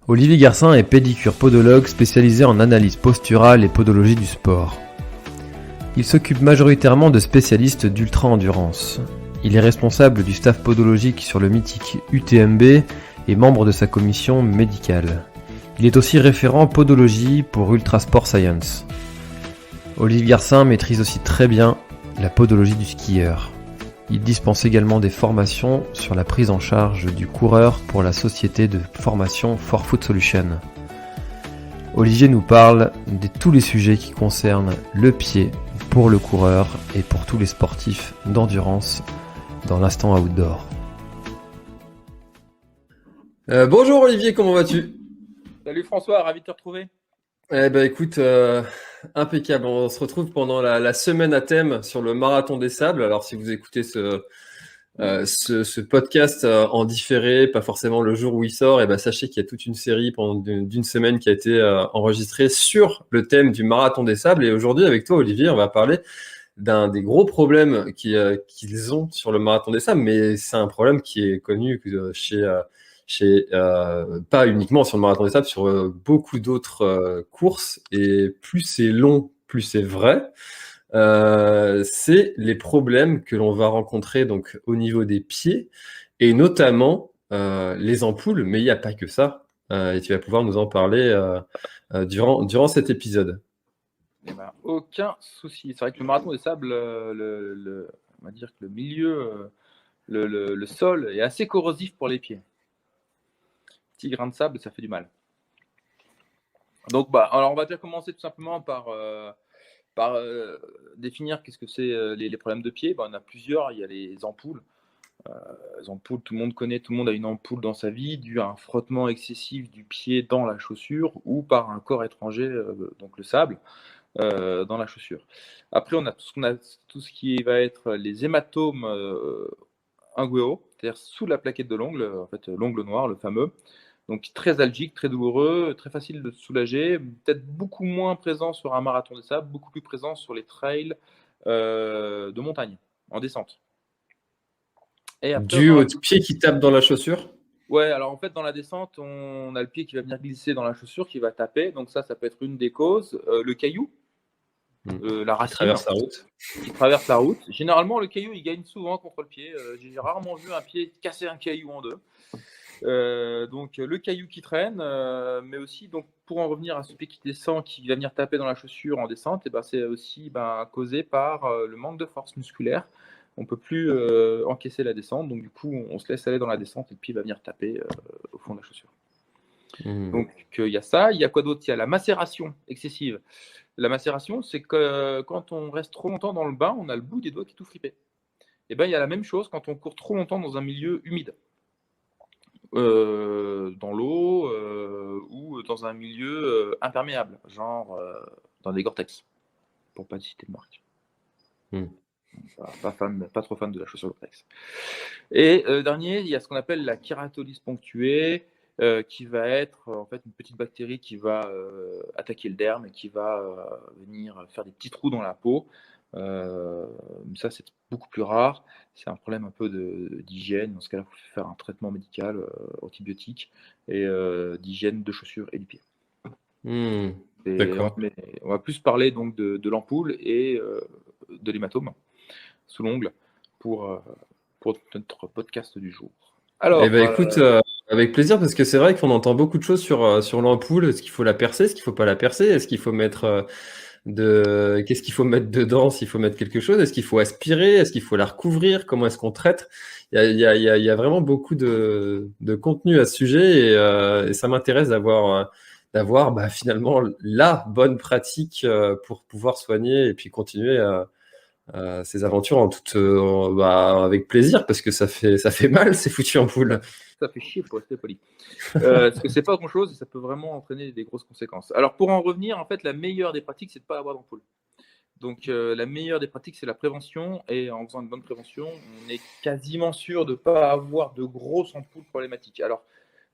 Olivier Garcin est pédicure podologue spécialisé en analyse posturale et podologie du sport. Il s'occupe majoritairement de spécialistes d'ultra-endurance. Il est responsable du staff podologique sur le mythique UTMB et membre de sa commission médicale. Il est aussi référent podologie pour Ultra Sport Science. Olivier Garcin maîtrise aussi très bien la podologie du skieur. Il dispense également des formations sur la prise en charge du coureur pour la société de formation For Food Solutions. Olivier nous parle de tous les sujets qui concernent le pied pour le coureur et pour tous les sportifs d'endurance dans l'instant outdoor. Bonjour Olivier, comment vas-tu ? Salut François, ravi de te retrouver. Écoute, impeccable. On se retrouve pendant la semaine à thème sur le marathon des sables. Alors si vous écoutez ce podcast en différé, pas forcément le jour où il sort, sachez qu'il y a toute une série pendant d'une semaine qui a été enregistrée sur le thème du marathon des sables. Et aujourd'hui, avec toi Olivier, on va parler d'un des gros problèmes qu'ils ont sur le marathon des sables, mais c'est un problème qui est connu pas uniquement sur le marathon des sables, sur beaucoup d'autres courses. Et plus c'est long, plus c'est vrai. C'est les problèmes que l'on va rencontrer donc au niveau des pieds et notamment les ampoules, mais il n'y a pas que ça. Et tu vas pouvoir nous en parler durant cet épisode. Aucun souci. C'est vrai que le marathon des sables, on va dire que le milieu, le sol est assez corrosif pour les pieds. Petit grain de sable, ça fait du mal. Donc, alors on va déjà commencer tout simplement par définir qu'est-ce que c'est les problèmes de pied. On a plusieurs. Il y a les ampoules. Les ampoules, tout le monde connaît, tout le monde a une ampoule dans sa vie, dû à un frottement excessif du pied dans la chaussure ou par un corps étranger, donc le sable, dans la chaussure. Après, on a tout ce qui va être les hématomes inguéaux, c'est-à-dire sous la plaquette de l'ongle, en fait, l'ongle noir, le fameux. Donc très algique, très douloureux, très facile de soulager, peut-être beaucoup moins présent sur un marathon de sable, beaucoup plus présent sur les trails de montagne, en descente. Et après, dû au pied qui tape dans la chaussure ? Ouais, alors en fait, dans la descente, on a le pied qui va venir glisser dans la chaussure, qui va taper. Donc ça peut être une des causes. Le caillou, la racine. Traverse la route. Qui traverse la route. Généralement, le caillou, il gagne souvent contre le pied. J'ai rarement vu un pied casser un caillou en deux. Donc le caillou qui traîne, mais aussi, donc, pour en revenir à ce pied qui descend, qui va venir taper dans la chaussure en descente, c'est aussi causé par le manque de force musculaire. On ne peut plus encaisser la descente, donc du coup on se laisse aller dans la descente et le pied va venir taper au fond de la chaussure. Donc il y a ça, il y a quoi d'autre ? Il y a la macération excessive. La macération, c'est que quand on reste trop longtemps dans le bain, on a le bout des doigts qui est tout fripé. Et il y a la même chose quand on court trop longtemps dans un milieu humide. Dans l'eau ou dans un milieu imperméable, genre dans des Gore-Tex, pour pas citer de marque. Pas trop fan de la chaussure Gore-Tex. Et dernier, il y a ce qu'on appelle la kératolyse ponctuée, qui va être en fait une petite bactérie qui va attaquer le derme et qui va venir faire des petits trous dans la peau. Ça, c'est beaucoup plus rare. C'est un problème un peu d'hygiène. Dans ce cas-là, il faut faire un traitement médical antibiotique et d'hygiène de chaussures et du pied. D'accord. On va plus parler donc de l'ampoule et de l'hématome sous l'ongle pour notre podcast du jour. Alors, écoute, avec plaisir, parce que c'est vrai qu'on entend beaucoup de choses sur l'ampoule. Est-ce qu'il faut la percer ? Est-ce qu'il ne faut pas la percer ? Est-ce qu'il faut mettre qu'est-ce qu'il faut mettre dedans, s'il faut mettre quelque chose ? Est-ce qu'il faut aspirer ? Est-ce qu'il faut la recouvrir ? Comment est-ce qu'on traite ? Il y a vraiment beaucoup de contenu à ce sujet et ça m'intéresse d'avoir finalement la bonne pratique pour pouvoir soigner et puis continuer ces aventures avec plaisir, parce que ça fait mal, ces foutues ampoules. Ça fait chier, pour rester poli. Parce que c'est pas grand-chose et ça peut vraiment entraîner des grosses conséquences. Alors pour en revenir, en fait, la meilleure des pratiques, c'est de ne pas avoir d'ampoule. Donc la meilleure des pratiques, c'est la prévention. Et en faisant une bonne prévention, on est quasiment sûr de ne pas avoir de grosses ampoules problématiques. Alors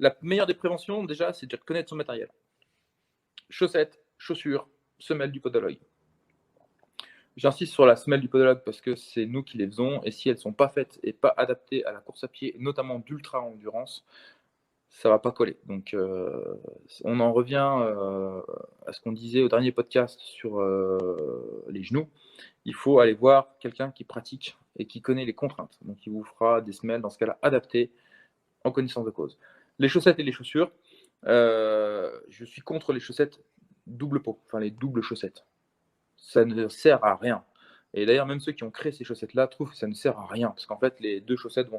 la meilleure des préventions, déjà, c'est de connaître son matériel. Chaussettes, chaussures, semelles du podologue. J'insiste sur la semelle du podologue parce que c'est nous qui les faisons, et si elles ne sont pas faites et pas adaptées à la course à pied, notamment d'ultra-endurance, ça va pas coller. Donc, on en revient à ce qu'on disait au dernier podcast sur les genoux. Il faut aller voir quelqu'un qui pratique et qui connaît les contraintes. Donc, il vous fera des semelles, dans ce cas-là, adaptées en connaissance de cause. Les chaussettes et les chaussures, je suis contre les chaussettes double pot, enfin les doubles chaussettes. Ça ne sert à rien. Et d'ailleurs, même ceux qui ont créé ces chaussettes-là trouvent que ça ne sert à rien, parce qu'en fait, les deux chaussettes ne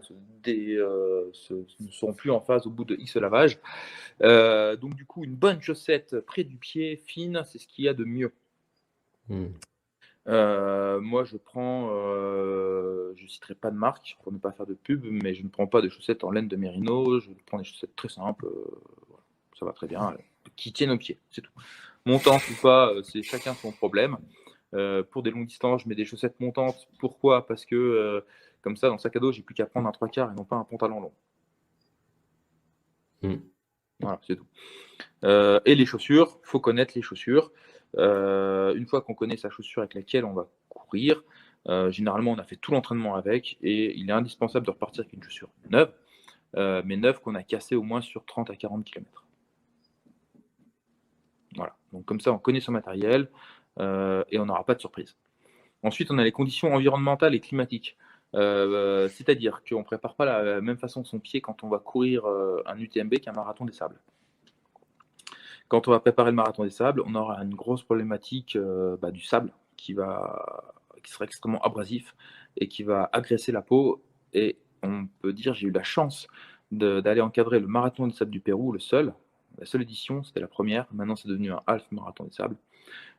seront plus en phase au bout de X lavage. Donc du coup, une bonne chaussette près du pied, fine, c'est ce qu'il y a de mieux. Moi, je prends, je citerai pas de marque pour ne pas faire de pub, mais je ne prends pas de chaussettes en laine de mérino, je prends des chaussettes très simples, voilà, ça va très bien, qui tiennent au pied, c'est tout. Montantes ou pas, c'est chacun son problème. Pour des longues distances, je mets des chaussettes montantes. Pourquoi? Parce que comme ça, dans le sac à dos, j'ai plus qu'à prendre un 3/4 et non pas un pantalon long. Voilà, c'est tout. Et les chaussures, il faut connaître les chaussures. Une fois qu'on connaît sa chaussure avec laquelle on va courir, généralement on a fait tout l'entraînement avec et il est indispensable de repartir avec une chaussure neuve, mais neuve qu'on a cassée au moins sur 30 à 40 km. Voilà, donc comme ça on connaît son matériel et on n'aura pas de surprise. Ensuite, on a les conditions environnementales et climatiques. C'est-à-dire qu'on ne prépare pas de la même façon son pied quand on va courir un UTMB qu'un marathon des sables. Quand on va préparer le marathon des sables, on aura une grosse problématique du sable qui sera extrêmement abrasif et qui va agresser la peau. Et on peut dire, j'ai eu la chance d'aller encadrer le marathon des sables du Pérou, la seule édition, c'était la première. Maintenant, c'est devenu un half marathon des sables.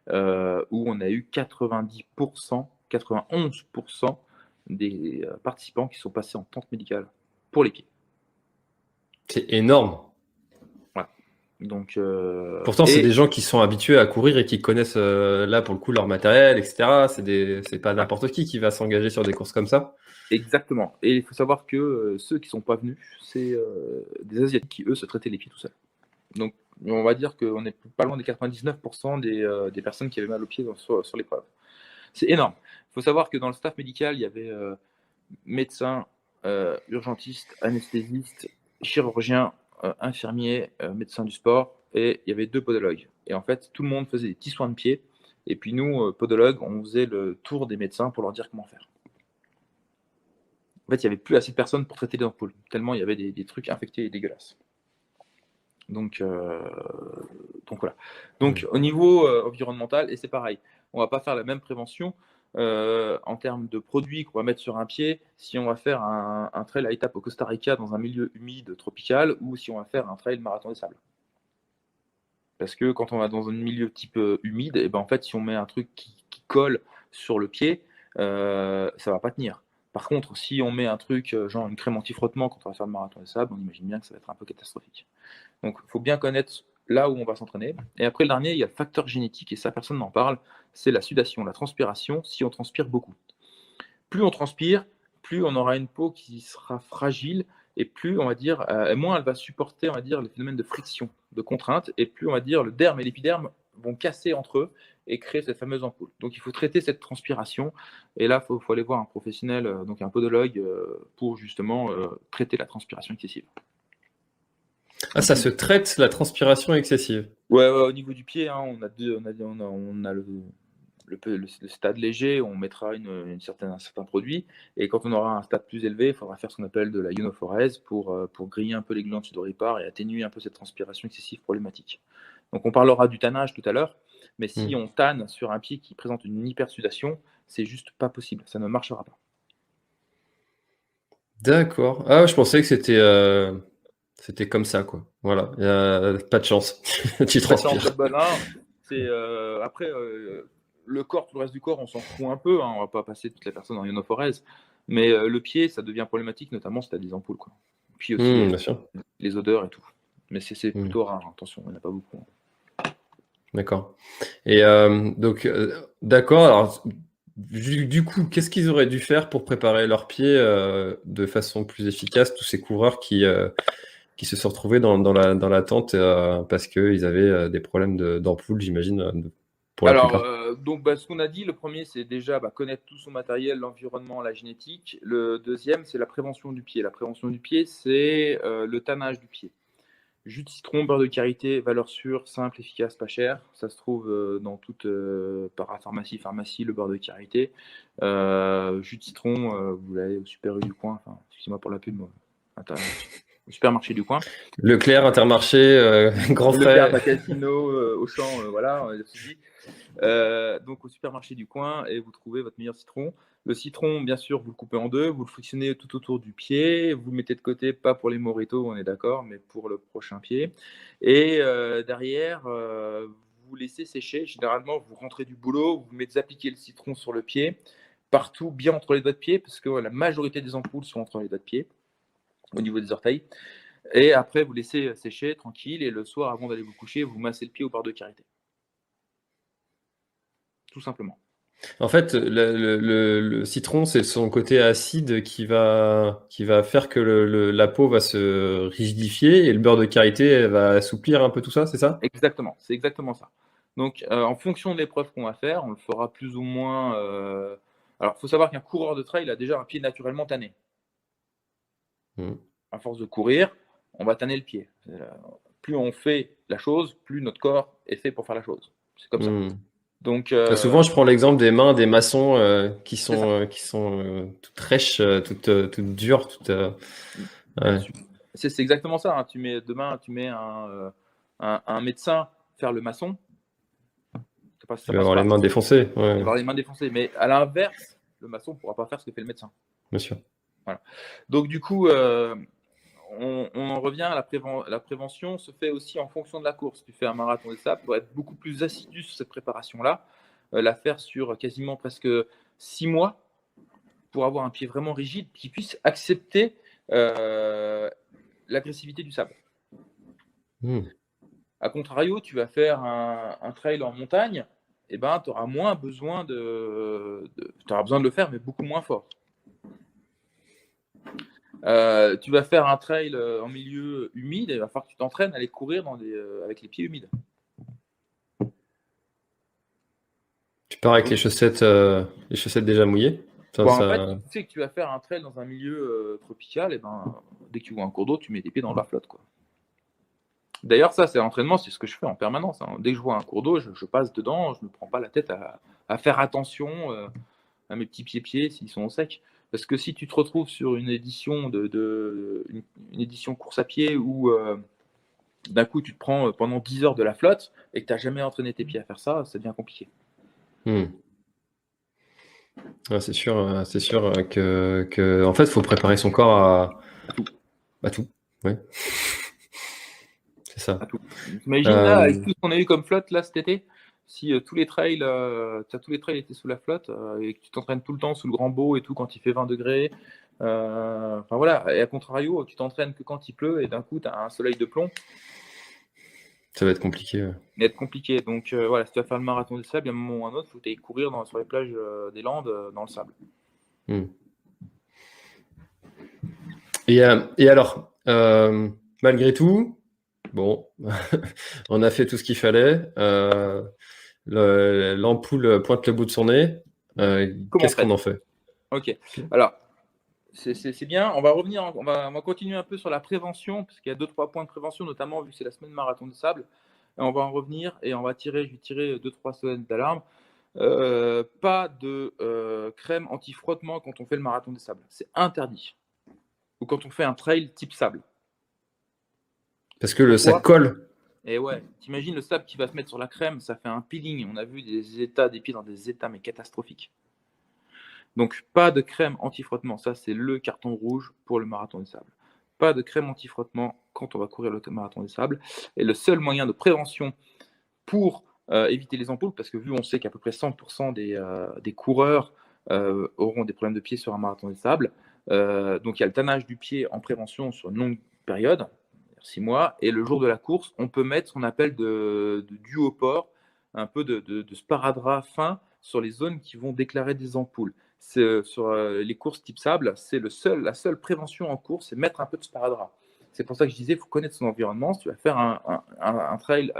Où on a eu 90%, 91% des participants qui sont passés en tente médicale pour les pieds. C'est énorme. Voilà. Donc, pourtant, c'est des gens qui sont habitués à courir et qui connaissent là pour le coup leur matériel, etc. C'est pas n'importe qui va s'engager sur des courses comme ça. Exactement. Et il faut savoir que ceux qui sont pas venus, c'est des Asiatiques qui, eux, se traitaient les pieds tout seuls. Donc, on va dire qu'on est pas loin des 99% des personnes qui avaient mal aux pieds sur l'épreuve. C'est énorme. Il faut savoir que dans le staff médical, il y avait médecins, urgentistes, anesthésistes, chirurgiens, infirmiers, médecins du sport, et il y avait 2 podologues. Et en fait, tout le monde faisait des petits soins de pied. Et puis nous, podologues, on faisait le tour des médecins pour leur dire comment faire. En fait, il n'y avait plus assez de personnes pour traiter les ampoules, tellement il y avait des trucs infectés et dégueulasses. Donc voilà. Donc au niveau environnemental, et c'est pareil, on ne va pas faire la même prévention en termes de produits qu'on va mettre sur un pied si on va faire un trail à étape au Costa Rica dans un milieu humide tropical ou si on va faire un trail marathon des sables. Parce que quand on va dans un milieu type humide, et ben en fait, si on met un truc qui colle sur le pied, ça ne va pas tenir. Par contre, si on met un truc genre une crème anti-frottement quand on va faire le marathon des sables, on imagine bien que ça va être un peu catastrophique. Donc, il faut bien connaître là où on va s'entraîner. Et après, le dernier, il y a le facteur génétique, et ça, personne n'en parle, c'est la sudation, la transpiration, si on transpire beaucoup. Plus on transpire, plus on aura une peau qui sera fragile, et plus, on va dire, moins elle va supporter, on va dire, le phénomène de friction, de contrainte, et plus, on va dire, le derme et l'épiderme vont casser entre eux et créer cette fameuse ampoule. Donc, il faut traiter cette transpiration, et là, il faut aller voir un professionnel, donc un podologue, pour justement traiter la transpiration excessive. Ah, ça se traite, la transpiration excessive. Ouais, au niveau du pied, hein, on a le stade léger, on mettra un certain produit, et quand on aura un stade plus élevé, il faudra faire ce qu'on appelle de la ionophorèse pour griller un peu les glandes sudoripares et atténuer un peu cette transpiration excessive problématique. Donc on parlera du tannage tout à l'heure, mais si on tanne sur un pied qui présente une hypersudation, c'est juste pas possible, ça ne marchera pas. D'accord. Ah, je pensais que c'était comme ça, quoi. Voilà, pas de chance. Tu transpires. Après, le corps, tout le reste du corps, on s'en fout un peu. Hein, on va pas passer toutes les personnes en ionophorèse. Mais le pied, ça devient problématique, notamment si tu as des ampoules. Quoi. Puis aussi bien sûr. les odeurs et tout. Mais c'est plutôt rare, attention, il n'y en a pas beaucoup. D'accord. Et donc, d'accord. Alors, du coup, qu'est-ce qu'ils auraient dû faire pour préparer leurs pieds de façon plus efficace, tous ces coureurs qui se sont retrouvés dans la tente parce qu'ils avaient des problèmes d'ampoule, j'imagine, pour la plupart. Donc, ce qu'on a dit, le premier, c'est déjà connaître tout son matériel, l'environnement, la génétique. Le deuxième, c'est la prévention du pied. La prévention du pied, c'est le tannage du pied. Jus de citron, beurre de karité, valeur sûre, simple, efficace, pas cher. Ça se trouve dans toute parapharmacie, pharmacie, le beurre de karité. Jus de citron, vous l'avez au Super U du coin. Enfin, excusez-moi pour la pub, moi. Au supermarché du coin. Leclerc, Intermarché, Grand Leclerc, Frais. Casino, Auchan, voilà, on se dit. Donc au supermarché du coin et vous trouvez votre meilleur citron. Le citron, bien sûr, vous le coupez en deux, vous le frictionnez tout autour du pied, vous le mettez de côté, pas pour les mojitos, on est d'accord, mais pour le prochain pied. Et derrière, vous laissez sécher. Généralement, vous rentrez du boulot, vous mettez appliquer le citron sur le pied, partout, bien entre les doigts de pied, parce que la majorité des ampoules sont entre les doigts de pied, au niveau des orteils. Et après, vous laissez sécher tranquille, et le soir, avant d'aller vous coucher, vous massez le pied au beurre de karité. Tout simplement. En fait, le citron, c'est son côté acide qui va faire que la peau va se rigidifier et le beurre de karité va assouplir un peu tout ça, c'est ça? Exactement, c'est exactement ça. Donc, en fonction de l'épreuve qu'on va faire, on le fera plus ou moins. Alors, il faut savoir qu'un coureur de trail a déjà un pied naturellement tanné. À force de courir, on va tanner le pied. Plus on fait la chose, plus notre corps est fait pour faire la chose. C'est comme ça. Donc, souvent, je prends l'exemple des mains des maçons qui sont toutes rêches, toutes dures, toutes. Ouais. C'est exactement ça. Hein. Demain, tu mets un médecin faire le maçon. Il va avoir les mains défoncées. Il va avoir les mains défoncées. Mais à l'inverse, le maçon ne pourra pas faire ce que fait le médecin. Bien sûr. Voilà. Donc, du coup, on en revient à la prévention se fait aussi en fonction de la course. Tu fais un marathon de sable, pour être beaucoup plus assidu sur cette préparation-là, la faire sur quasiment presque 6 mois pour avoir un pied vraiment rigide qui puisse accepter l'agressivité du sable. A contrario, tu vas faire un trail en montagne, et ben, tu auras moins besoin tu auras besoin de le faire, mais beaucoup moins fort. Tu vas faire un trail en milieu humide, il va falloir que tu t'entraînes à aller courir avec les pieds humides. Tu pars avec les chaussettes déjà mouillées. En fait, tu sais que tu vas faire un trail dans un milieu tropical, et ben, dès que tu vois un cours d'eau, tu mets tes pieds dans la flotte, quoi. D'ailleurs, ça, c'est l'entraînement, c'est ce que je fais en permanence. Hein. Dès que je vois un cours d'eau, je passe dedans, je ne me prends pas la tête à faire attention à mes petits pieds s'ils sont au sec. Parce que si tu te retrouves sur une édition une édition course à pied où d'un coup tu te prends pendant 10 heures de la flotte et que tu n'as jamais entraîné tes pieds à faire ça, ça devient compliqué. Ouais, c'est sûr que en fait, il faut préparer son corps à tout. Ouais. C'est ça. Imagine là, avec tout ce qu'on a eu comme flotte là cet été, si tous les trails étaient sous la flotte et que tu t'entraînes tout le temps sous le grand beau et tout quand il fait 20 degrés, enfin voilà, et à contrario, tu t'entraînes que quand il pleut et d'un coup tu as un soleil de plomb. Ça va être compliqué. Ça va être compliqué. Donc voilà, si tu vas faire le marathon des sables, il y a un moment ou un autre, il faut que tu ailles courir sur les plages des Landes dans le sable. Et alors, malgré tout, bon, on a fait tout ce qu'il fallait. L'ampoule pointe le bout de son nez. Qu'est-ce qu'on en fait? Ok. Alors, c'est bien. On va revenir, on va continuer un peu sur la prévention, parce qu'il y a 2-3 points de prévention, notamment vu que c'est la semaine marathon de sable. Et on va en revenir et je vais tirer 2-3 sonnettes d'alarme. Pas de crème anti-frottement quand on fait le marathon des sables. C'est interdit. Ou quand on fait un trail type sable. Parce que ça colle. Et ouais, t'imagines le sable qui va se mettre sur la crème, ça fait un peeling. On a vu des pieds dans des états mais catastrophiques. Donc pas de crème anti-frottement, ça c'est le carton rouge pour le marathon des sables. Pas de crème anti-frottement quand on va courir le marathon des sables. Et le seul moyen de prévention pour éviter les ampoules, parce que vu on sait qu'à peu près 100% des coureurs auront des problèmes de pied sur un marathon des sables, donc il y a le tannage du pied en prévention sur une longue période, 6 mois, et le jour de la course, on peut mettre ce qu'on appelle de duopore, un peu de sparadrap fin sur les zones qui vont déclarer des ampoules. Sur les courses type sable, c'est la seule prévention en course, c'est mettre un peu de sparadrap. C'est pour ça que je disais, il faut connaître son environnement. Si tu vas faire un trail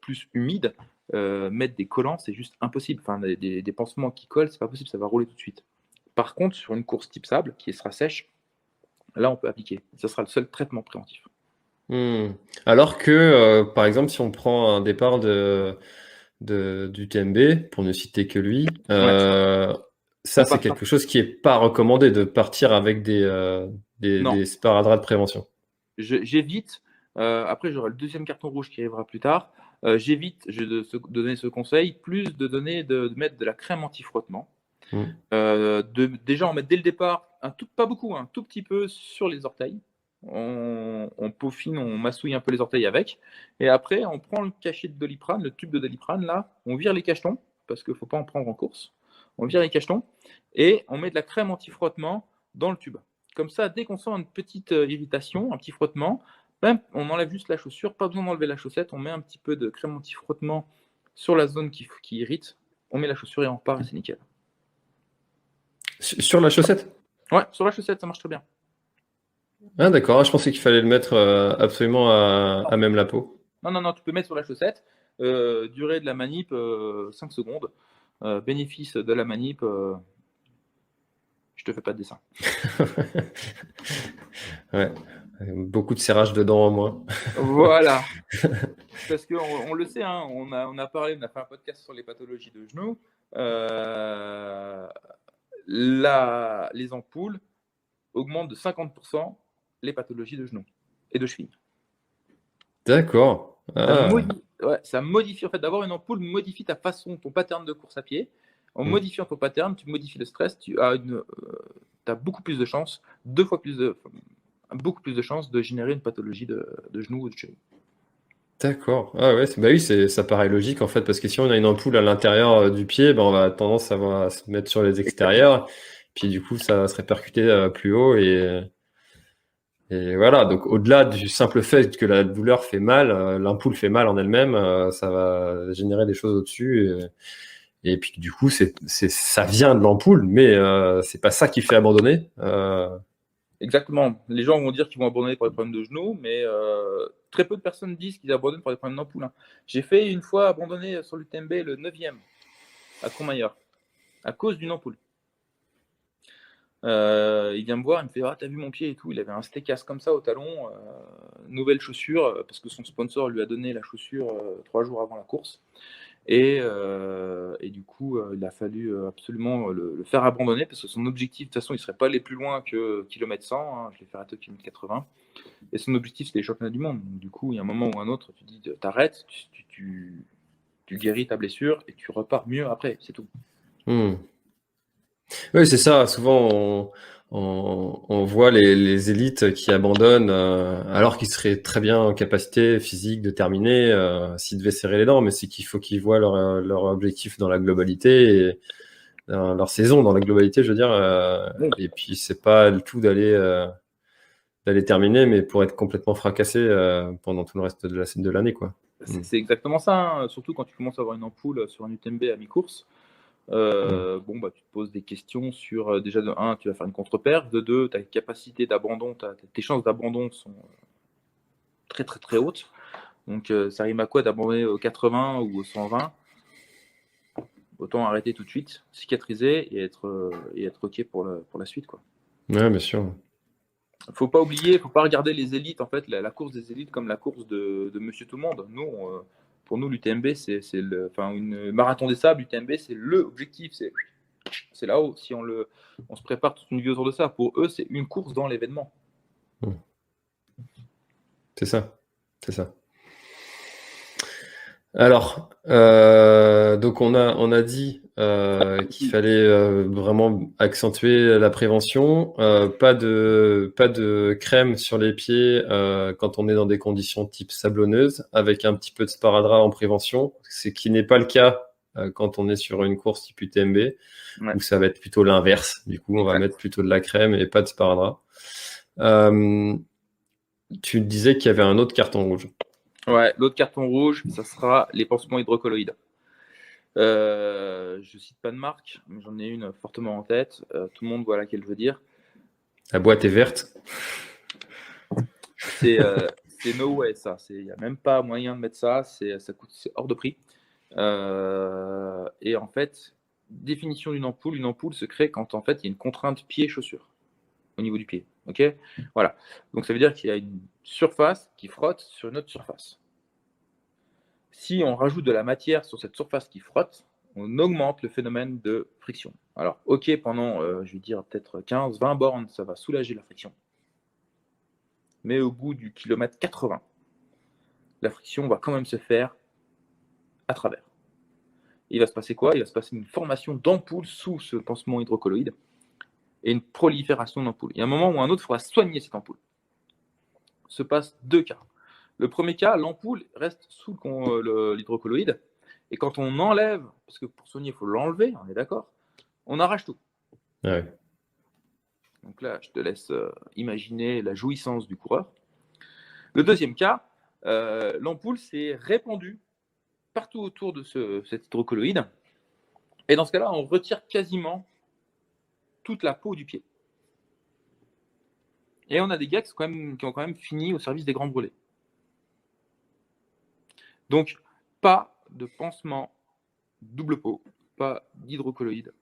plus humide, mettre des collants, c'est juste impossible. Enfin, des pansements qui collent, c'est pas possible, ça va rouler tout de suite. Par contre, sur une course type sable, qui sera sèche, là, on peut appliquer. Ce sera le seul traitement préventif. Alors que, par exemple, si on prend un départ du TMB, pour ne citer que lui, Ouais. ça On c'est part sur... quelque chose qui est pas recommandé de partir avec Non, des sparadraps de prévention. j'évite. Après, j'aurai le deuxième carton rouge qui arrivera plus tard. J'évite de donner ce conseil, plus de mettre de la crème anti-frottement. Hmm. Déjà, on met dès le départ, pas beaucoup, un tout petit peu sur les orteils. On peaufine, on massouille un peu les orteils avec. Et après, on prend le cachet de Doliprane, le tube de Doliprane, là, on vire les cachetons, parce qu'il ne faut pas en prendre en course. On vire les cachetons et on met de la crème anti-frottement dans le tube. Comme ça, dès qu'on sent une petite irritation, un petit frottement, on enlève juste la chaussure, pas besoin d'enlever la chaussette, on met un petit peu de crème anti-frottement sur la zone qui irrite, on met la chaussure et on repart et c'est nickel. Sur la chaussette? Ouais, sur la chaussette, ça marche très bien. Ah d'accord, ah, je pensais qu'il fallait le mettre absolument à même la peau. Non, tu peux mettre sur la chaussette. Durée de la manip, 5 secondes. Bénéfice de la manip, je te fais pas de dessin. Ouais, beaucoup de serrage dedans au moins. Voilà. Parce qu'on on le sait, hein, on a parlé, on a fait un podcast sur les pathologies de genoux. Les ampoules augmentent de 50% les pathologies de genoux et de cheville. D'accord. Ah. Ça modifie, en fait, d'avoir une ampoule modifie ta façon, ton pattern de course à pied. En modifiant ton pattern, tu modifies le stress, tu as beaucoup plus de chances, beaucoup plus de chances de générer une pathologie de genou ou de cheville. D'accord. Ah ouais, bah oui, ça paraît logique en fait, parce que si on a une ampoule à l'intérieur du pied, ben on va tendance à se mettre sur les extérieurs, puis du coup ça va se répercuter plus haut et voilà. Donc au-delà du simple fait que la douleur fait mal, l'ampoule fait mal en elle-même, ça va générer des choses au-dessus et puis du coup ça vient de l'ampoule, mais c'est pas ça qui fait abandonner. Exactement. Les gens vont dire qu'ils vont abandonner pour des problèmes de genoux, mais très peu de personnes disent qu'ils abandonnent pour des problèmes d'ampoule. Hein. J'ai fait une fois abandonner sur l'UTMB le 9e à Courmayeur à cause d'une ampoule. Il vient me voir, il me fait t'as vu mon pied et tout. Il avait un stécasse comme ça au talon, nouvelle chaussure, parce que son sponsor lui a donné la chaussure 3 jours avant la course. Et du coup, il a fallu absolument le faire abandonner parce que son objectif, de toute façon, il ne serait pas allé plus loin que kilomètre 100. Hein, je l'ai fait arrêter au kilomètre 80. Et son objectif, c'était les championnats du monde. Donc, du coup, il y a un moment ou un autre, tu dis t'arrêtes, tu guéris ta blessure et tu repars mieux après, c'est tout. Oui, c'est ça. Souvent, on voit les élites qui abandonnent alors qu'ils seraient très bien en capacité physique de terminer s'ils devaient serrer les dents, mais c'est qu'il faut qu'ils voient leur objectif dans la globalité et dans leur saison dans la globalité, je veux dire. Et puis, c'est pas le tout d'aller terminer, mais pour être complètement fracassé pendant tout le reste de l'année, quoi. C'est exactement ça, hein. Surtout quand tu commences à avoir une ampoule sur un UTMB à mi-course. Tu te poses des questions sur déjà de 1, tu vas faire une contre-perf, de 2, ta capacité d'abandon, tes chances d'abandon sont très très très hautes. Donc ça rime à quoi d'abandonner au 80 ou au 120? Autant arrêter tout de suite, cicatriser et être ok pour la suite, quoi. Ouais, bien sûr. Faut pas oublier, faut pas regarder les élites, en fait, la course des élites comme la course de Monsieur Tout le Monde. Nous, pour nous, l'UTMB, c'est une marathon des sables, l'UTMB, c'est le objectif, c'est là-haut. Si on se prépare toute une vie autour de ça, pour eux, c'est une course dans l'événement. C'est ça, c'est ça. Alors, donc on a dit qu'il fallait vraiment accentuer la prévention, pas de crème sur les pieds quand on est dans des conditions type sablonneuse, avec un petit peu de sparadrap en prévention, ce qui n'est pas le cas quand on est sur une course type UTMB, où ça va être plutôt l'inverse. Du coup, on va mettre plutôt de la crème et pas de sparadrap. Tu disais qu'il y avait un autre carton rouge. Ouais, l'autre carton rouge, ça sera les pansements hydrocolloïdes. Je cite pas de marque, mais j'en ai une fortement en tête. Tout le monde voit laquelle je veux dire. La boîte est verte. C'est no way, ça. Il n'y a même pas moyen de mettre ça. C'est hors de prix. Et en fait, définition d'une ampoule se crée quand en fait il y a une contrainte pied-chaussure au niveau du pied. Ok, voilà. Donc ça veut dire qu'il y a une surface qui frotte sur une autre surface. Si on rajoute de la matière sur cette surface qui frotte, on augmente le phénomène de friction. Alors, ok, pendant, je vais dire peut-être 15-20 bornes, ça va soulager la friction. Mais au bout du kilomètre 80, la friction va quand même se faire à travers. Il va se passer quoi? Il va se passer une formation d'ampoules sous ce pansement hydrocolloïde et une prolifération d'ampoules. Il y a un moment ou un autre, il faudra soigner cette ampoule. Se passe 2 cas. Le premier cas, l'ampoule reste sous l'hydrocolloïde, et quand on enlève, parce que pour soigner, il faut l'enlever, on est d'accord, on arrache tout. Ouais. Donc là, je te laisse imaginer la jouissance du coureur. Le deuxième cas, l'ampoule s'est répandue partout autour de cet hydrocolloïde, et dans ce cas-là, on retire quasiment toute la peau du pied. Et on a des gars qui ont quand même fini au service des grands brûlés. Donc, pas de pansement double peau, pas d'hydrocolloïde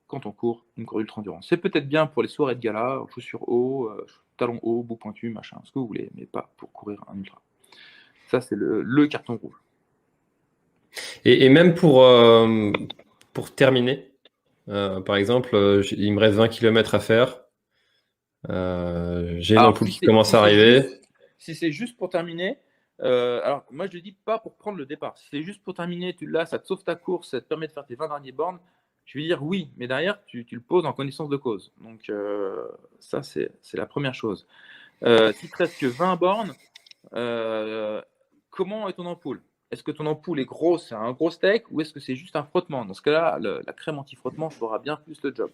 quand on court une course d'ultra-endurance. C'est peut-être bien pour les soirées de gala, chaussures hauts, talons hauts, bout pointu, machin, ce que vous voulez, mais pas pour courir un ultra. Ça, c'est le carton rouge. Et même pour terminer, par exemple, il me reste 20 km à faire. J'ai une ampoule qui commence à arriver. Si c'est juste pour terminer, alors moi je ne dis pas pour prendre le départ. Si c'est juste pour terminer, ça te sauve ta course, ça te permet de faire tes 20 derniers bornes, je vais dire oui, mais derrière tu le poses en connaissance de cause. Donc ça c'est la première chose. Si tu restes que 20 bornes, comment est ton ampoule? Est-ce que ton ampoule est grosse, c'est un gros steak, ou est-ce que c'est juste un frottement? Dans ce cas-là, la crème anti-frottement fera bien plus le job.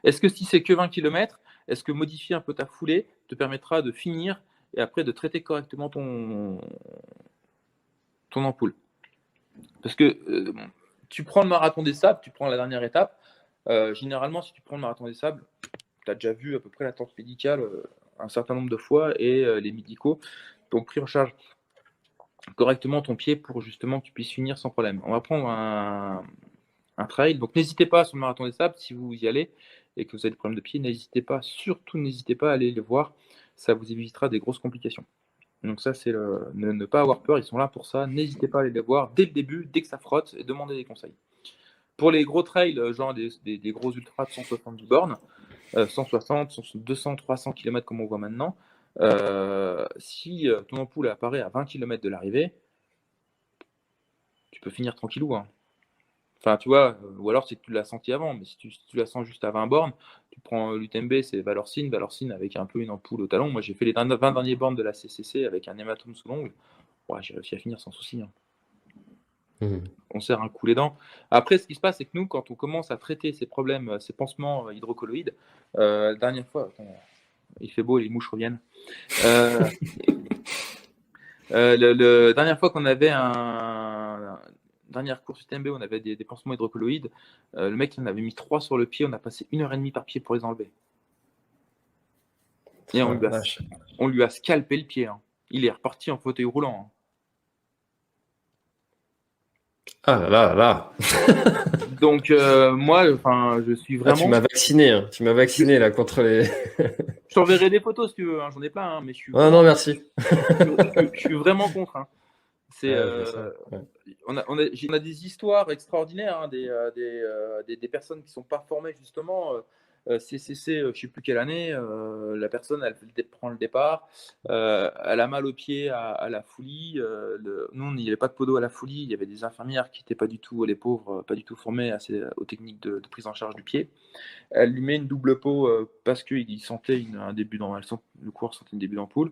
Est-ce que si c'est que 20 km, est-ce que modifier un peu ta foulée te permettra de finir et après de traiter correctement ton ampoule? Parce que tu prends le marathon des sables, tu prends la dernière étape. Généralement, si tu prends le marathon des sables, tu as déjà vu à peu près la tente médicale un certain nombre de fois, et les médicaux t'ont pris en charge correctement ton pied pour justement que tu puisses finir sans problème. On va prendre un trail, donc n'hésitez pas sur le marathon des sables, si vous y allez et que vous avez des problèmes de pied, surtout n'hésitez pas à aller les voir, ça vous évitera des grosses complications. Donc ça, c'est ne pas avoir peur, ils sont là pour ça, n'hésitez pas à aller les voir dès le début, dès que ça frotte, et demandez des conseils. Pour les gros trails, genre des gros ultras de 170 bornes, 160, 200, 300 km comme on voit maintenant, si ton ampoule apparaît à 20 km de l'arrivée, tu peux finir tranquillou, hein. Enfin, tu vois, ou alors c'est que tu l'as senti avant, mais si tu la sens juste à 20 bornes, tu prends l'UTMB, c'est Valorcine avec un peu une ampoule au talon. Moi, j'ai fait les 20 derniers bornes de la CCC avec un hématome sous l'ongle. Ouais, j'ai réussi à finir sans souci, hein. On serre un coup les dents. Après, ce qui se passe, c'est que nous, quand on commence à traiter ces problèmes, ces pansements hydrocolloïdes, la dernière fois, attends, il fait beau et les mouches reviennent. La dernière fois qu'on avait dernière course UTMB, on avait des pansements hydrocolloïdes. Le mec, il en avait mis 3 sur le pied. On a passé 1h30 par pied pour les enlever. Et on lui a scalpé le pied, hein. Il est reparti en fauteuil roulant, hein. Ah là là là. Donc moi, je suis vraiment. Tu m'as vacciné, hein. Tu m'as vacciné là contre les. Je t'enverrai des photos si tu veux, hein. J'en ai plein, hein, mais je suis. Non, merci. Je suis vraiment contre, hein. C'est. Ouais. On a des histoires extraordinaires, hein, des personnes qui ne sont pas formées justement. CCC, je ne sais plus quelle année, la personne elle prend le départ, elle a mal au pied à la foulie. Nous, il n'y avait pas de podo à la foulie, il y avait des infirmières qui n'étaient pas du tout, les pauvres, pas du tout formées aux techniques de prise en charge du pied. Elle lui met une double peau parce qu'il sentait un début le coureur sentait un début d'ampoule.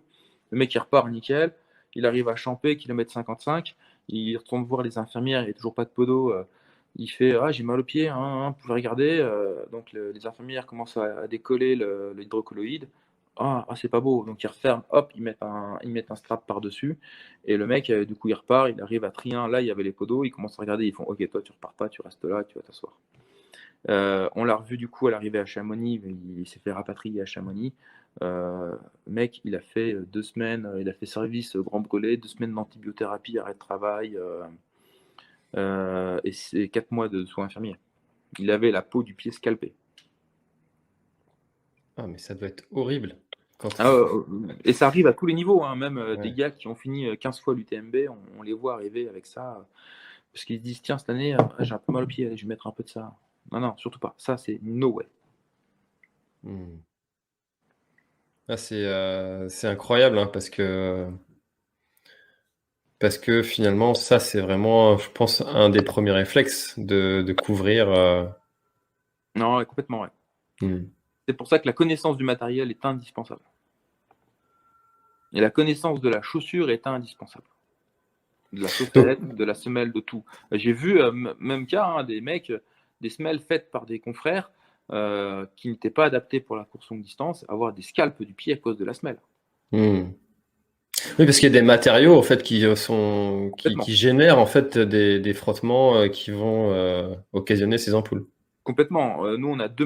Le mec il repart nickel, il arrive à Champé, kilomètre 55. Il retourne voir les infirmières, il n'y a toujours pas de podo. Il fait j'ai mal au pied, hein, vous pouvez regarder. Donc les infirmières commencent à décoller l'hydrocolloïde. C'est pas beau. Donc ils referment, hop, ils mettent un strap par-dessus. Et le mec, du coup, il repart, il arrive à Trien. Là, il y avait les podos, ils commencent à regarder, ils font ok, toi, tu repars pas, tu restes là, tu vas t'asseoir. On l'a revu du coup à l'arrivée à Chamonix, il s'est fait rapatrier à Chamonix. Mec, il a fait 2 semaines, il a fait service grand brûlé, 2 semaines d'antibiothérapie, arrêt de travail, et c'est 4 mois de soins infirmiers. Il avait la peau du pied scalpée. Ah, mais ça doit être horrible. Et ça arrive à tous les niveaux, hein, même des Ouais. gars qui ont fini 15 fois l'UTMB, on les voit arriver avec ça, parce qu'ils se disent, tiens, cette année, j'ai un peu mal au pied, allez, je vais mettre un peu de ça. Non, surtout pas. Ça, c'est no way. Hmm. Ah, c'est incroyable, hein, parce que finalement, ça, c'est vraiment, je pense, un des premiers réflexes de couvrir. Non, ouais, complètement, ouais. Hmm. C'est pour ça que la connaissance du matériel est indispensable. Et la connaissance de la chaussure est indispensable. De la Donc, chaussette, de la semelle, de tout. J'ai vu, même cas, hein, des mecs, des semelles faites par des confrères qui n'étaient pas adaptées pour la course longue distance, avoir des scalpes du pied à cause de la semelle. hmm. Oui, parce qu'il y a des matériaux en fait Complètement. qui génèrent en fait des frottements qui vont occasionner ces ampoules. Complètement. Nous, on a deux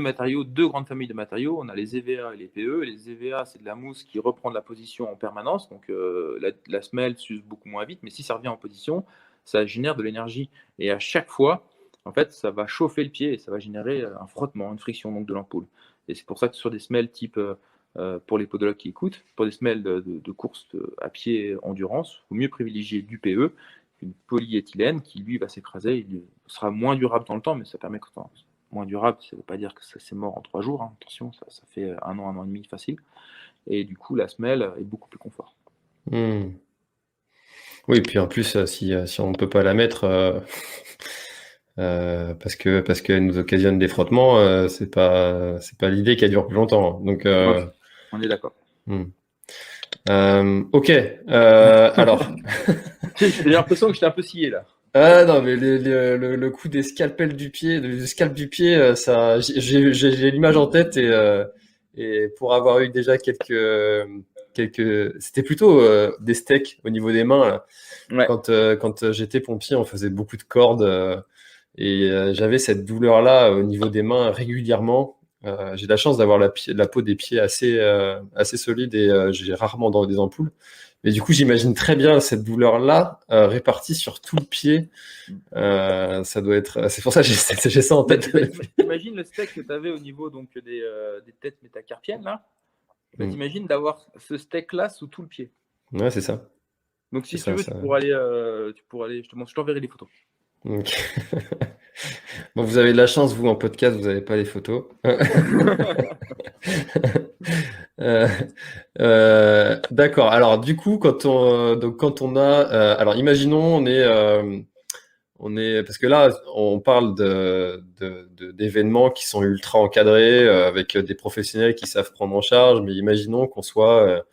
grandes familles de matériaux. On a les EVA et les PE. Les EVA, c'est de la mousse qui reprend de la position en permanence. Donc, la semelle s'use beaucoup moins vite. Mais si ça revient en position, ça génère de l'énergie. Et à chaque fois, en fait, ça va chauffer le pied et ça va générer un frottement, une friction donc, de l'ampoule. Et c'est pour ça que sur des semelles type, pour les podologues qui écoutent, pour des semelles de course à pied endurance, il faut mieux privilégier du PE qu'une polyéthylène qui, lui, va s'écraser. Il sera moins durable dans le temps, mais ça permet que moins durable, ça ne veut pas dire que ça c'est mort en 3 jours, hein. Attention, ça fait un an et demi facile. Et du coup, la semelle est beaucoup plus confort. Hmm. Oui, puis en plus, si on ne peut pas la mettre parce qu'elle nous occasionne des frottements, c'est pas l'idée qu'elle dure plus longtemps. Donc, On est d'accord. ok. Alors. J'ai l'impression que j'étais un peu scié là. Ah non, mais le coup des scalpels du pied, du scalp du pied, ça, j'ai l'image en tête et pour avoir eu déjà c'était plutôt des steaks au niveau des mains là. Ouais. Quand j'étais pompier, on faisait beaucoup de cordes et j'avais cette douleur-là au niveau des mains régulièrement. J'ai de la chance d'avoir la peau des pieds assez solide et j'ai rarement dans des ampoules. Mais du coup, j'imagine très bien cette douleur-là répartie sur tout le pied. Ça doit être. C'est pour ça que j'ai ça en tête. Imagine le steak que tu avais au niveau donc, des têtes métacarpiennes là. Bah, t'imagines d'avoir ce steak là sous tout le pied. Ouais, c'est ça. Donc si C'est tu veux, ça. tu pourras aller, je t'enverrai les photos. Ok. Bon, vous avez de la chance, vous en podcast, vous n'avez pas les photos. D'accord. Alors, du coup, quand on a, alors, imaginons, parce que là, on parle d'événements qui sont ultra encadrés, avec des professionnels qui savent prendre en charge, mais imaginons qu'on soit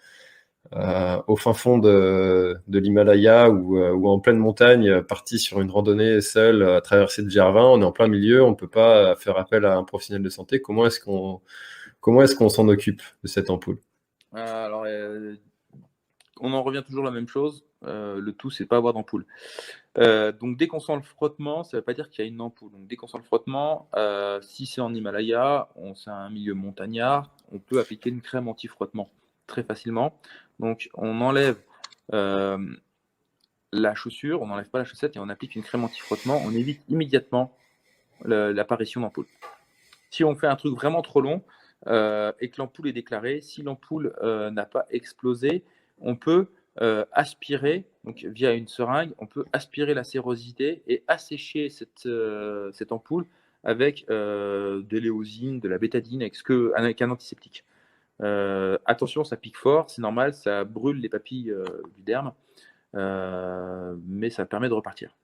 au fin fond de l'Himalaya ou en pleine montagne, parti sur une randonnée seul, à traverser le GR20, on est en plein milieu, on ne peut pas faire appel à un professionnel de santé. Comment est-ce qu'on s'en occupe de cette ampoule? Alors, on en revient toujours à la même chose. Le tout, c'est pas avoir d'ampoule. Donc, dès qu'on sent le frottement, ça ne veut pas dire qu'il y a une ampoule. Donc, dès qu'on sent le frottement, si c'est en Himalaya, c'est un milieu montagnard, on peut appliquer une crème anti-frottement très facilement. Donc, on enlève la chaussure, on n'enlève pas la chaussette et on applique une crème anti-frottement. On évite immédiatement l'apparition d'ampoule. Si on fait un truc vraiment trop long et que l'ampoule est déclarée, si l'ampoule n'a pas explosé, on peut aspirer, donc via une seringue, on peut aspirer la sérosité et assécher cette ampoule avec de l'éosine, de la bétadine, avec un antiseptique. Attention, ça pique fort, c'est normal, ça brûle les papilles du derme, mais ça permet de repartir.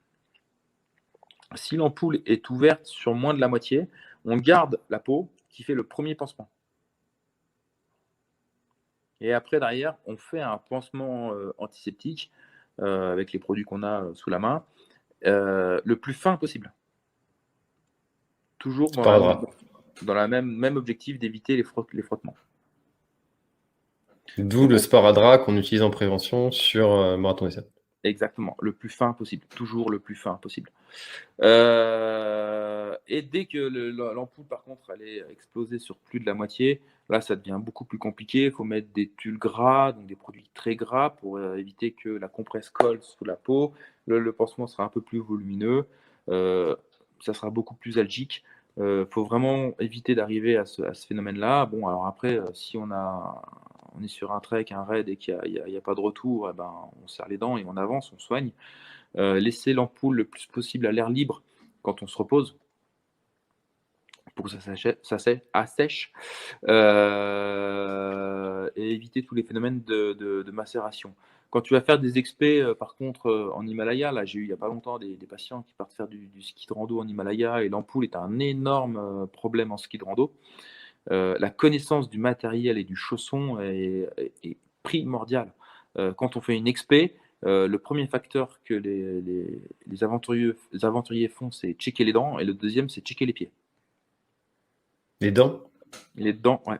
Si l'ampoule est ouverte sur moins de la moitié, on garde la peau qui fait le premier pansement. Et après, derrière, on fait un pansement antiseptique avec les produits qu'on a sous la main, le plus fin possible. Toujours dans la même objectif d'éviter les frottements. D'où le sparadrap qu'on utilise en prévention sur Marathon des Sables. Exactement, le plus fin possible, toujours le plus fin possible. Et dès que l'ampoule, par contre, elle est explosée sur plus de la moitié, là, ça devient beaucoup plus compliqué. Il faut mettre des tulles gras, donc des produits très gras pour éviter que la compresse colle sous la peau. Le pansement sera un peu plus volumineux, ça sera beaucoup plus algique. Faut vraiment éviter d'arriver à ce phénomène-là. Bon, alors après, si on est sur un trek, un raid et qu'il y a pas de retour, eh ben, on serre les dents et on avance, on soigne. Laisser l'ampoule le plus possible à l'air libre quand on se repose pour que assèche, et éviter tous les phénomènes de macération. Quand tu vas faire des expés, par contre, en Himalaya, là, j'ai eu il n'y a pas longtemps des patients qui partent faire du ski de rando en Himalaya et l'ampoule est un énorme problème en ski de rando. La connaissance du matériel et du chausson est primordiale. Quand on fait une expé, le premier facteur que les aventuriers font, c'est checker les dents, et le deuxième, c'est checker les pieds. Les dents? Les dents, ouais.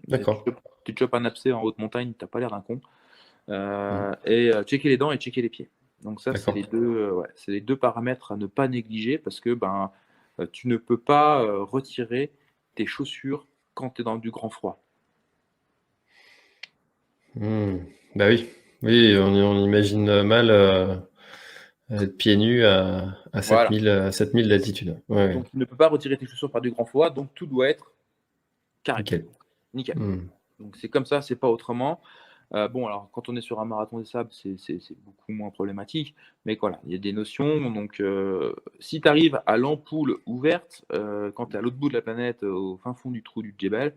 D'accord. Tu te chopes un abcès en haute montagne, t'as pas l'air d'un con. Et checker les dents et checker les pieds. Donc ça, c'est les deux paramètres à ne pas négliger parce que tu ne peux pas retirer tes chaussures quand tu es dans du grand froid. Bah oui, on imagine mal être pieds nus à Voilà. 7000 d'altitude. Ouais, Donc tu ne peux pas retirer tes chaussures par du grand froid, donc tout doit être carré. Nickel. Donc c'est comme ça, c'est pas autrement. Bon, alors quand on est sur un marathon des sables, c'est beaucoup moins problématique, mais voilà, il y a des notions. Donc si tu arrives à l'ampoule ouverte, quand tu es à l'autre bout de la planète, au fin fond du trou du Djebel,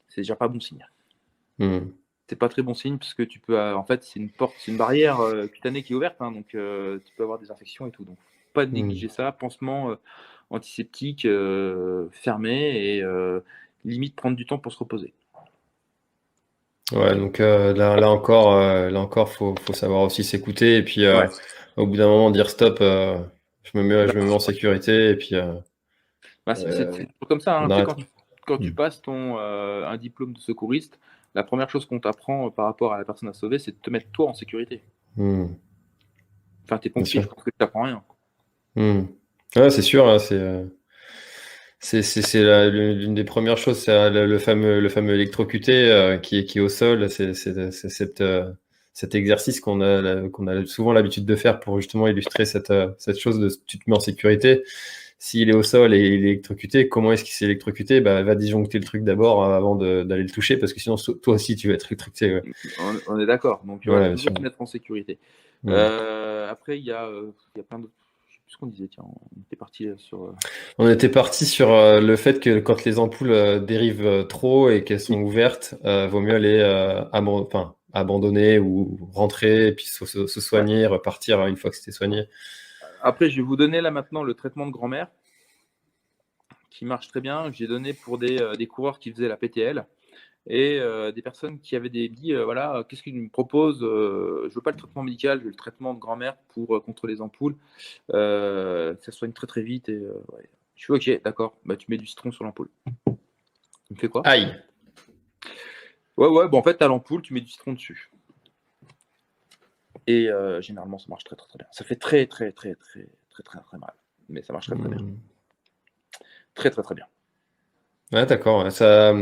c'est déjà pas bon signe. C'est pas très bon signe parce que tu peux, en fait, c'est une barrière cutanée qui est ouverte, hein, donc tu peux avoir des infections et tout. Donc pas négliger ça. Pansement antiseptique fermé et limite prendre du temps pour se reposer. Ouais, donc là encore, faut savoir aussi s'écouter et puis au bout d'un moment dire stop, je me mets en sécurité et puis. C'est toujours comme ça. Hein. Quand tu passes un diplôme de secouriste, la première chose qu'on t'apprend par rapport à la personne à sauver, c'est de te mettre toi en sécurité. Enfin, t'es pompier, je pense que tu n'apprends rien. Ouais, c'est sûr, hein, c'est l'une des premières choses, c'est le fameux électrocuté qui est au sol. C'est cet exercice qu'on a souvent l'habitude de faire pour justement illustrer cette chose de tu te mets en sécurité. S'il est au sol et il est électrocuté, comment est-ce qu'il s'est électrocuté? Va disjoncter le truc d'abord avant d'aller le toucher, parce que sinon toi aussi tu vas être électrocuté. Ouais. On est d'accord. Donc toujours se mettre en sécurité. Après il y a plein d'autres. Ce qu'on disait, tiens, on était parti sur. On était parti sur le fait que quand les ampoules dérivent trop et qu'elles sont ouvertes, vaut mieux aller abandonner ou rentrer et puis se soigner, repartir une fois que c'était soigné. Après, je vais vous donner là maintenant le traitement de grand-mère qui marche très bien. J'ai donné pour des coureurs qui faisaient la PTL et des personnes qui avaient dit voilà, qu'est-ce qu'ils me proposent, je veux pas le traitement médical, je veux le traitement de grand-mère pour contre les ampoules, ça soigne très très vite et je suis ok, d'accord, tu mets du citron sur l'ampoule. Il me fait quoi? Aïe. Ouais, en fait, t'as l'ampoule, tu mets du citron dessus. Et généralement, ça marche très très très bien. Ça fait très très très très très très très mal, mais ça marche très très bien. Très très très bien. Ouais, d'accord. Ça.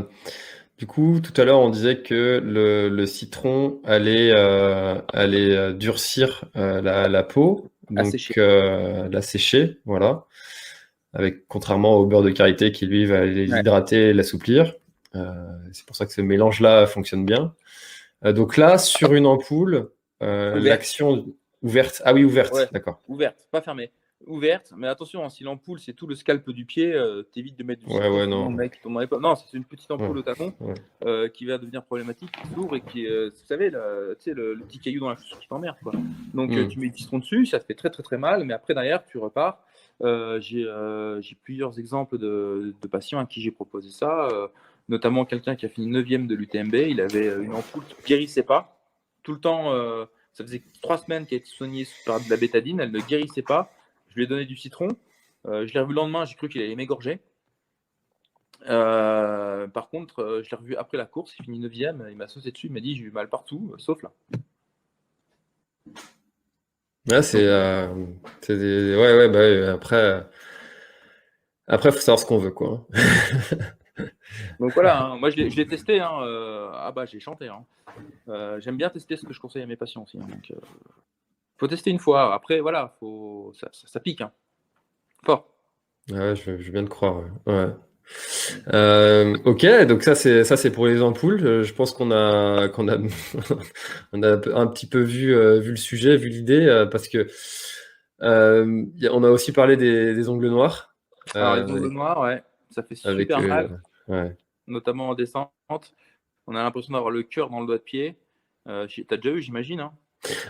Du coup, tout à l'heure, on disait que le citron allait durcir la peau, donc la sécher, voilà. Contrairement au beurre de karité qui lui va l'hydrater et l'assouplir. C'est pour ça que ce mélange-là fonctionne bien. Donc là, sur une ampoule, l'action ouverte. Ah oui, ouverte, ouais, d'accord. Ouverte, pas fermée. Ouverte, mais attention, hein, si l'ampoule c'est tout le scalp du pied, t'évites de mettre du citron. Non. Non, c'est une petite ampoule au tâton qui va devenir problématique, qui s'ouvre et qui, vous savez, le petit caillou dans la chaussure qui t'emmerde, quoi. Donc tu mets du citron dessus, ça te fait très très très mal, mais après derrière tu repars. J'ai plusieurs exemples de patients à qui j'ai proposé ça, notamment quelqu'un qui a fini 9e de l'UTMB, il avait une ampoule qui ne guérissait pas, tout le temps, ça faisait 3 semaines qu'elle était soignée par de la bétadine, elle ne guérissait pas. Je lui ai donné du citron. Je l'ai revu le lendemain, j'ai cru qu'il allait m'égorger. Par contre, je l'ai revu après la course, il finit 9e, il m'a sauté dessus, il m'a dit j'ai eu mal partout, sauf là. Ouais, après, faut savoir ce qu'on veut, quoi. Donc voilà, hein, moi je l'ai testé, hein, j'ai chanté. Hein. J'aime bien tester ce que je conseille à mes patients aussi. Hein, donc, faut tester une fois. Après, voilà, ça pique. Hein. Fort. Ouais, je viens de croire. Ouais. Ouais. Ok, donc ça c'est pour les ampoules. Je pense qu'on a on a un petit peu vu le sujet, vu l'idée, parce que on a aussi parlé des ongles noirs Alors, les euh, ongles noirs, ouais, ça fait avec super mal, ouais. notamment en descente. On a l'impression d'avoir le cœur dans le doigt de pied. T'as déjà eu, j'imagine, hein?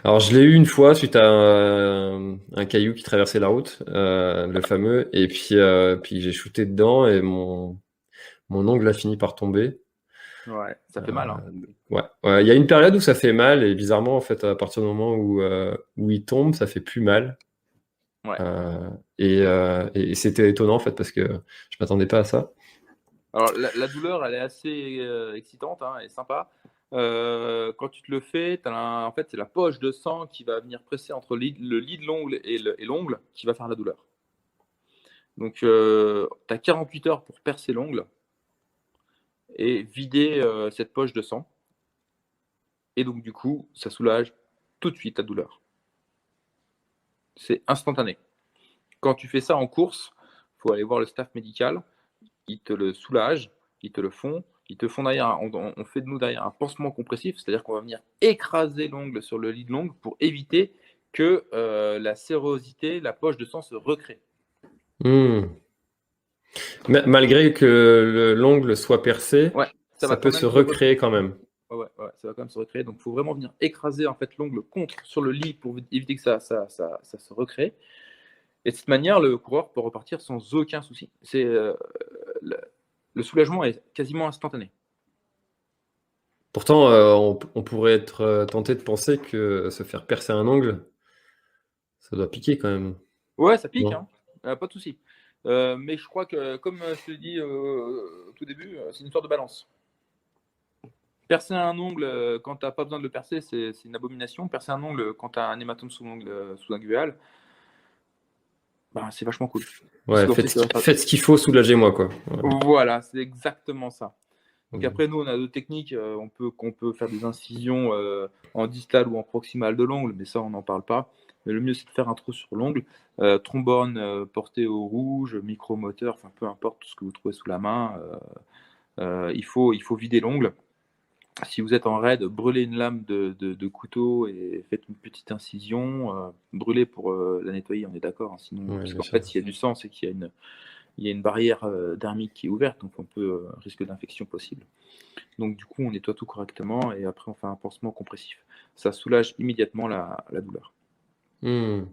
Alors je l'ai eu une fois suite à un caillou qui traversait la route, le fameux, et puis j'ai shooté dedans et mon ongle a fini par tomber. Ouais, ça fait mal, hein. Ouais, ouais, il y a une période où ça fait mal et bizarrement, en fait, à partir du moment où il tombe, ça fait plus mal. Ouais. Et c'était étonnant, en fait, parce que je m'attendais pas à ça. Alors, la douleur, elle est assez excitante, hein, et sympa. Quand tu te le fais, en fait, c'est la poche de sang qui va venir presser entre le lit de l'ongle et l'ongle qui va faire la douleur. Donc, tu as 48 heures pour percer l'ongle et vider cette poche de sang. Et donc, du coup, ça soulage tout de suite la douleur. C'est instantané. Quand tu fais ça en course, il faut aller voir le staff médical. Ils te le soulagent, ils te le font. Ils te font derrière, on fait de nous derrière un pansement compressif, c'est-à-dire qu'on va venir écraser l'ongle sur le lit de l'ongle pour éviter que la sérosité, la poche de sang se recrée. Hmm. Malgré que l'ongle soit percé, Ouais, ça ça va quand peut se même se recréer. recréer quand même. Ouais, ça va quand même se recréer. Donc, il faut vraiment venir écraser en fait l'ongle sur le lit pour éviter que ça se recrée. Et de cette manière, le coureur peut repartir sans aucun souci. Le, le soulagement est quasiment instantané. Pourtant, on pourrait être tenté de penser que se faire percer un ongle, ça doit piquer quand même. Ouais, ça pique, Non? hein. Pas de souci. Mais je crois que, comme je te l'ai dit au tout début, c'est une histoire de balance. Percer un ongle quand tu n'as pas besoin de le percer, c'est une abomination. Percer un ongle quand tu as un hématome sous l'ongle sous-lingual, bah, c'est vachement cool. Ouais, faites ce qu'il faut, soulagez-moi, quoi. Ouais. Voilà, c'est exactement ça. Donc Hmm. après, nous, on a d'autres techniques. On peut faire des incisions en distal ou en proximal de l'ongle, mais ça, on n'en parle pas. Mais le mieux, c'est de faire un trou sur l'ongle. Trombone porté au rouge, micromoteur, enfin peu importe tout ce que vous trouvez sous la main. Il faut vider l'ongle. Si vous êtes en raid, brûlez une lame de couteau et faites une petite incision. Brûlez pour la nettoyer, on est d'accord, hein, sinon, Ouais, parce bien qu'en sûr. fait, s'il y a du sang, c'est qu'il y a une barrière dermique qui est ouverte, donc on peut risque d'infection possible. Donc du coup, on nettoie tout correctement et après on fait un pansement compressif. Ça soulage immédiatement la douleur. Hmm.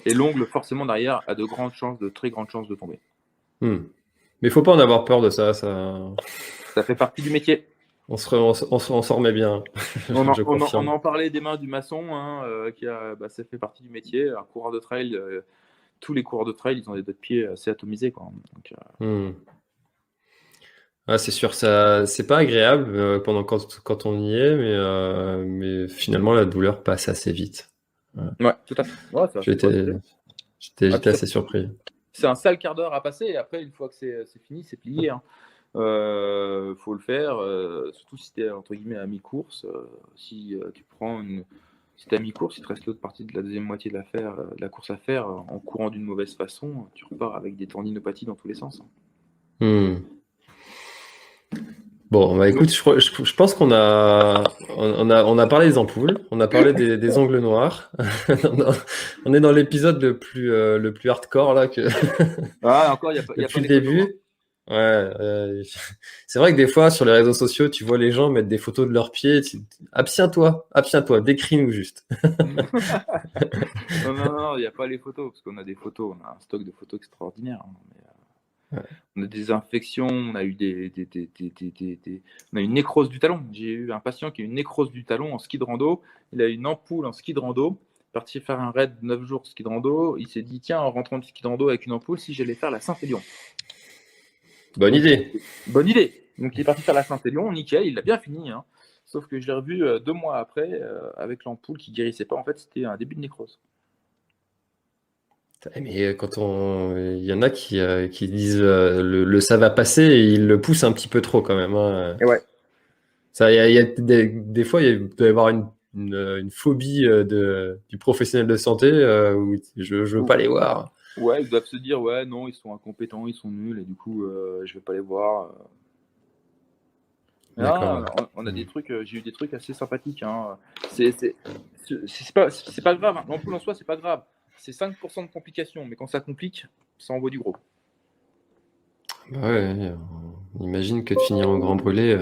Et l'ongle, forcément, derrière, a de très grandes chances de tomber. Hmm. Mais il faut pas en avoir peur de ça. Ça fait partie du métier. On s'en remet bien. Je On confirme. en parlait des mains du maçon, hein, ça fait partie du métier. Un coureur de trail, tous les coureurs de trail, ils ont des doigts de pied assez atomisés, quoi. Donc, Hmm. Ah, c'est sûr, ça, c'est pas agréable pendant quand on y est, mais finalement la douleur passe assez vite. Ouais. ouais, tout à fait. Ouais, ça fait quoi, J'étais, ah, puis j'étais assez surpris. c'est un sale quart d'heure à passer et après, une fois que c'est fini, c'est plié, hein. Faut le faire, surtout si tu es entre guillemets à mi-course. Si si tu es à mi-course, il te reste l'autre partie de la deuxième moitié de la course à faire en courant d'une mauvaise façon, tu repars avec des tendinopathies dans tous les sens, hein. Hmm. Bon, bah écoute, je pense qu'on a parlé des ampoules, on a parlé des ongles noirs. On est dans l'épisode le plus hardcore là Ah, encore, il n'y a, y a pas depuis le les photos, hein. début. Ouais, c'est vrai que des fois sur les réseaux sociaux, tu vois les gens mettre des photos de leurs pieds. Abstiens-toi, décris-nous juste. Non, il n'y a pas les photos, parce qu'on a des photos, on a un stock de photos extraordinaire, hein. On a des infections, on a eu on a une nécrose du talon. J'ai eu un patient qui a eu une nécrose du talon en ski de rando. Il a eu une ampoule en ski de rando. Parti faire un raid de 9 jours ski de rando. Il s'est dit, tiens, en rentrant de ski de rando avec une ampoule, si j'allais faire la Saint-Élion. Bonne idée. Bonne idée. Donc il est parti faire la Saint-Élion, nickel, il l'a bien fini, hein. Sauf que je l'ai revu 2 mois après avec l'ampoule qui guérissait pas. En fait, c'était un début de nécrose. Mais il y en a qui disent le ça va passer et ils le poussent un petit peu trop quand même, hein. Et ouais. Ça, il y a des fois, il doit y avoir une phobie du professionnel de santé où je veux pas les voir. Ouais, ils doivent se dire, ouais, non, ils sont incompétents, ils sont nuls, et du coup, je vais pas les voir. D'accord. Ah, on a Ouais. des trucs, j'ai eu des trucs assez sympathiques, hein. C'est pas grave, hein. L'ampoule en soi, c'est pas grave. C'est 5% de complications, mais quand ça complique, ça envoie du gros. Bah ouais, on imagine que de finir en grand brûlé,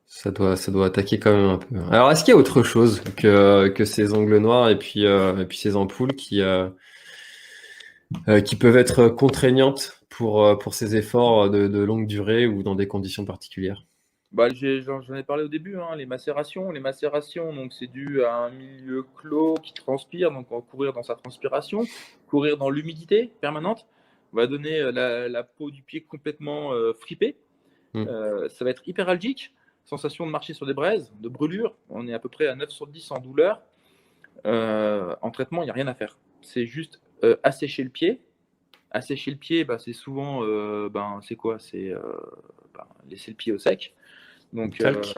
ça doit attaquer quand même un peu. Alors, est-ce qu'il y a autre chose que ces ongles noirs et puis ces ampoules qui peuvent être contraignantes pour ces efforts de longue durée ou dans des conditions particulières? Bah, j'en ai parlé au début, hein, les macérations. Les macérations, donc c'est dû à un milieu clos qui transpire, donc en courir dans sa transpiration, courir dans l'humidité permanente, va donner la peau du pied complètement fripée. Hmm. Ça va être hyperalgique, sensation de marcher sur des braises, de brûlure. On est à peu près à 9 sur 10 en douleur. En traitement, il n'y a rien à faire. C'est juste assécher le pied. Assécher le pied, bah, c'est souvent, c'est quoi? C'est laisser le pied au sec. Donc, Talc?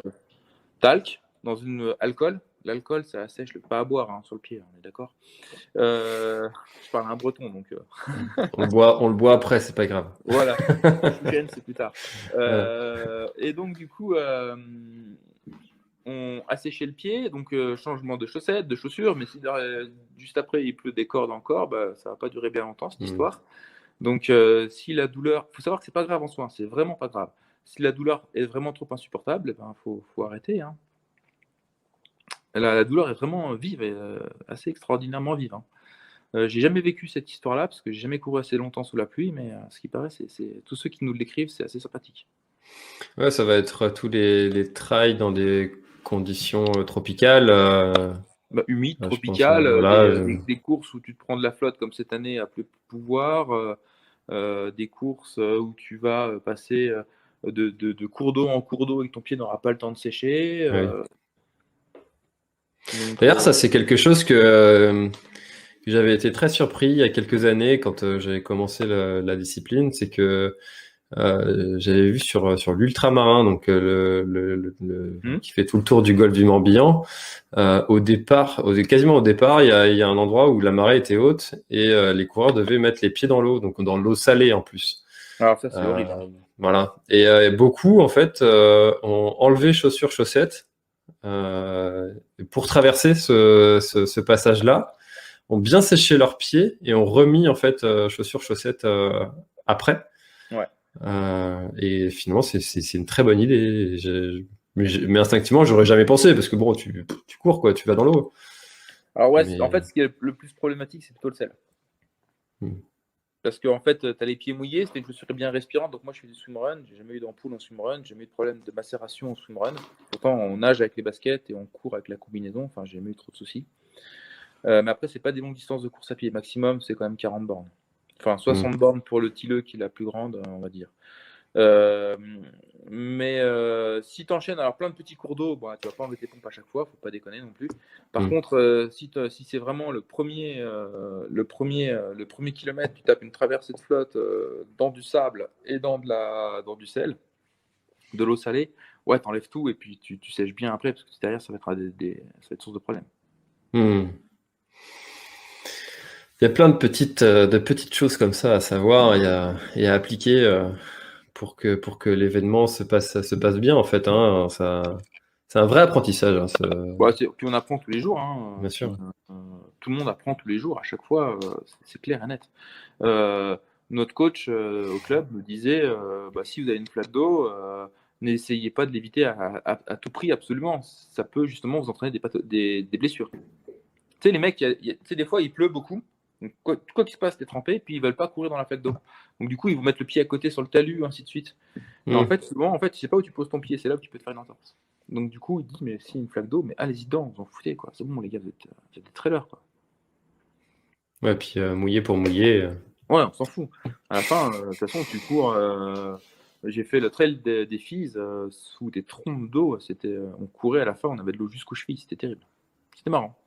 talc dans une alcool. L'alcool, ça assèche pas à boire, hein, sur le pied, on est d'accord. Je parle à un breton, donc On le boit après, c'est pas grave. voilà. L'oxygène, c'est plus tard. Ouais. Et donc, du coup, on asséchait le pied, donc changement de chaussettes, de chaussures, mais si juste après il pleut des cordes encore, bah, ça va pas durer bien longtemps cette histoire. Donc, si la douleur, faut savoir que c'est pas grave en soi, c'est vraiment pas grave. Si la douleur est vraiment trop insupportable, ben, faut arrêter, hein. La douleur est vraiment vive et assez extraordinairement vive, hein. J'ai jamais vécu cette histoire-là parce que j'ai jamais couru assez longtemps sous la pluie, mais ce qui paraît, c'est tous ceux qui nous l'écrivent, c'est assez sympathique. Ouais, ça va être tous les trails dans des conditions tropicales. Bah, humide, Je pense, tropicale, voilà. des courses où tu te prends de la flotte comme cette année à plus pouvoir, des courses où tu vas passer de cours d'eau en cours d'eau et que ton pied n'aura pas le temps de sécher. Oui. Donc, D'ailleurs, ça, c'est quelque chose que j'avais été très surpris il y a quelques années quand j'avais commencé la discipline, c'est que j'avais vu sur l'ultramarin, donc qui fait tout le tour du golfe du Morbihan. Au départ, quasiment au départ, il y a un endroit où la marée était haute et les coureurs devaient mettre les pieds dans l'eau, donc dans l'eau salée en plus. alors ça, c'est horrible. Voilà. Et beaucoup, en fait, ont enlevé chaussures, chaussettes pour traverser ce passage-là, ont bien séché leurs pieds et ont remis, en fait, chaussures, chaussettes après. Ouais. Et finalement, c'est une très bonne idée. Mais instinctivement, j'aurais jamais pensé parce que bon, tu cours, quoi, tu vas dans l'eau. Alors ouais, Mais- en fait, ce qui est le plus problématique, c'est plutôt le sel. Parce qu'en fait, tu as les pieds mouillés, c'était une chaussure bien respirante. Donc moi, je fais du swimrun. J'ai jamais eu d'ampoule en swimrun. J'ai jamais eu de problème de macération en swimrun. Pourtant, on nage avec les baskets et on court avec la combinaison. Enfin, j'ai jamais eu trop de soucis. Mais après, c'est pas des longues distances de course à pied. Maximum, c'est quand même 40 bornes. Enfin, 60 bornes pour le Tilleux, qui est la plus grande, on va dire. Mais si tu enchaînes alors plein de petits cours d'eau, bon, tu vas pas enlever tes pompes à chaque fois, faut pas déconner non plus. Par contre, si c'est vraiment le premier kilomètre, tu tapes une traversée de flotte dans du sable et dans du sel, de l'eau salée, ouais, t'enlèves tout et puis tu sèches bien après parce que derrière ça va être ça va être source de problème. Il y a plein de petites choses comme ça à savoir et à appliquer pour que l'événement se passe bien, en fait, hein. C'est un vrai apprentissage, hein, Ouais, puis on apprend tous les jours, hein. bien sûr. Tout le monde apprend tous les jours, à chaque fois, c'est clair et net. Notre coach au club me disait si vous avez une flaque d'eau, n'essayez pas de l'éviter à tout prix, absolument. Ça peut justement vous entraîner des blessures. Tu sais, les mecs, tu sais, des fois, il pleut beaucoup. Donc, quoi qu'il se passe, t'es trempé, puis ils veulent pas courir dans la flaque d'eau. Donc, du coup, ils vont mettre le pied à côté sur le talus, ainsi de suite. Et en fait, souvent, tu sais pas où tu poses ton pied, c'est là où tu peux te faire une entorse. Donc, du coup, il dit, mais si une flaque d'eau, mais allez-y dedans, vous en foutez, quoi. C'est bon, les gars, vous êtes des trailers, quoi. Ouais, puis mouiller pour mouiller. Ouais, on s'en fout. À la fin, de toute façon, tu cours. J'ai fait le trail des filles sous des trompes d'eau. On courait à la fin, on avait de l'eau jusqu'aux chevilles. C'était terrible. C'était marrant.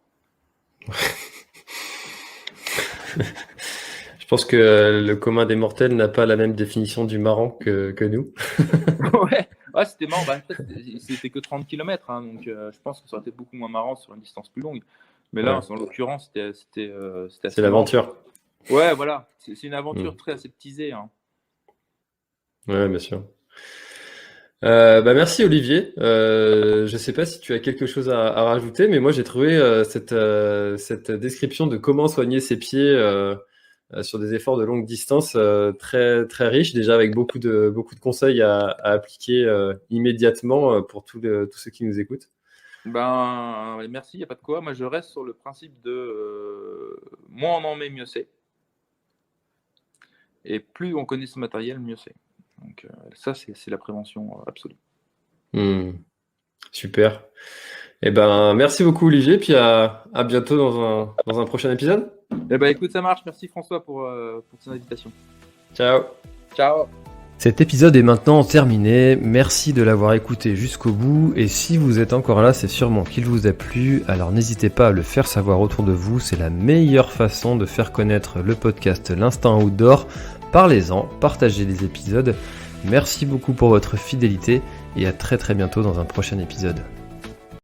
Je pense que le commun des mortels n'a pas la même définition du marrant que nous. Ouais, c'était marrant. C'était que 30 km, hein, donc je pense que ça aurait été beaucoup moins marrant sur une distance plus longue. Mais là, Ouais. en l'occurrence, c'était assez C'est l'aventure. marrant. Ouais, voilà. C'est une aventure très aseptisée. Hein. Ouais, bien sûr. Merci Olivier. Je sais pas si tu as quelque chose à rajouter, mais moi j'ai trouvé cette description de comment soigner ses pieds sur des efforts de longue distance très très riche, déjà avec beaucoup de conseils à appliquer immédiatement pour tous ceux qui nous écoutent. Merci, il n'y a pas de quoi. Moi, je reste sur le principe de moins on en met, mieux c'est. Et plus on connaît ce matériel, mieux c'est. Donc ça, c'est la prévention absolue. Super. Eh ben, merci beaucoup Olivier, puis à bientôt dans un prochain épisode. Eh ben, écoute, ça marche. Merci François pour ton invitation. Ciao. Ciao. Cet épisode est maintenant terminé, merci de l'avoir écouté jusqu'au bout, et si vous êtes encore là, c'est sûrement qu'il vous a plu, alors n'hésitez pas à le faire savoir autour de vous, c'est la meilleure façon de faire connaître le podcast L'Instinct Outdoor. Parlez-en, partagez les épisodes, merci beaucoup pour votre fidélité, et à très bientôt dans un prochain épisode.